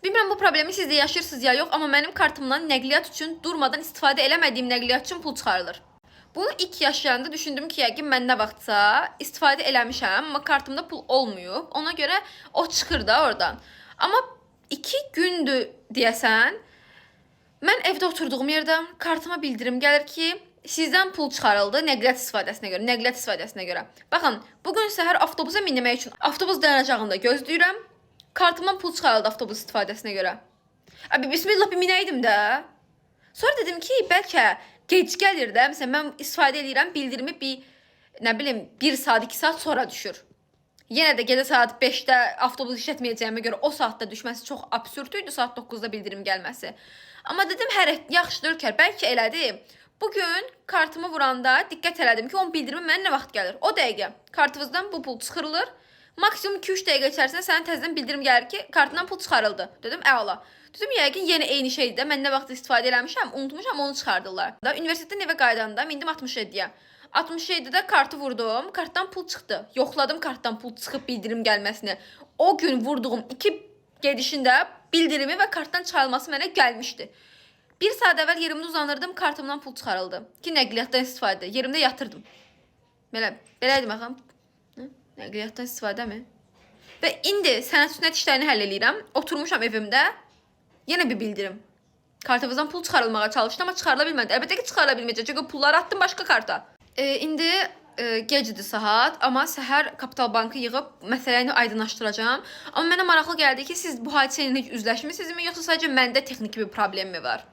Bilmirəm bu problemi siz də yaşayırsınız ya yox, amma mənim kartımdan nəqliyyat üçün durmadan istifadə eləmədiyim nəqliyyat üçün pul çıxarılır. Bunu ilk yaşayanda düşündüm ki, yəqin mən nə vaxtsa istifadə eləmişəm, amma kartımda pul olmayıb. Ona görə o çıxır da oradan. Amma 2 gündür deyəsən, mən evdə oturduğum yerdə kartıma bildirim gəlir ki, sizdən pul çıxarıldı nəqliyyat istifadəsinə görə. Baxın, bugün səhər avtobusa minmək üçün avtobus dayanacağında gözləyirəm. Kartımdan pul çıxarıldı avtobus istifadəsinə görə. Abi bismillah bir minəydim də. Sonra dedim ki, bəlkə gec gəlir də. Məsələn, mən istifadə edirəm, bildirimi nə bilim 1 saat, 2 saat sonra düşür. Yenə də gecə saat 5-də avtobus işlətməyəcəyimə görə o saatda düşməsi çox absurd idi, saat 9-da bildirim gəlməsi. Amma dedim, yaxşıdır Ülker, bəlkə elədi. Bugün kartımı vuranda diqqət elədim ki, onun bildirimi mənə nə vaxt gəlir. O dəqiqə kartınızdan bu pul çıxırılır. Maksimum 2-3 dəqiqə içərisində sənin təzədən bildirim gəlir ki, kartından pul çıxarıldı. Dedim, əla. Dedim, yəqin yenə eyni şeydir də. Mən nə vaxt istifadə eləmişəm, unutmuşam, onu çıxardırlar. Universitetdən evə qaydanda mindim 67-yə. 67-də kartı vurdum, kartdan pul çıxdı. Yoxladım kartdan pul çıxıb bildirim gəlməsini. O gün vurduğum 2 gedişində bildirimi və kartdan çıxarılması mənə gəlmişdi. 1 saat əvvəl yerimdə uzanırdım, kartımdan pul çıxarıldı. Ki, nəqliyyatdan istifadə. Yerimdə yatırdım. Beləydim, baxım. Nəqliyyatdan istifadə mi? Və indi sənəd sünnət işlərini həll eləyirəm. Oturmuşam evimdə. Yenə bir bildirim. Kartımızdan pul çıxarılmağa çalışdım, amma çıxarıla bilmədi. Əlbəttə ki, çıxarıla bilməyəcək. Çünki pulları attım başqa karta. İndi gecdir saat, amma səhər Kapital Bankı yığıb məsələni aydınlaşdıracağım. Amma mənə maraqlı gəldi ki, siz bu hadisə ilə heç üzləşmisinizmi, yoxsa sadəcə məndə texniki bir problem mi var?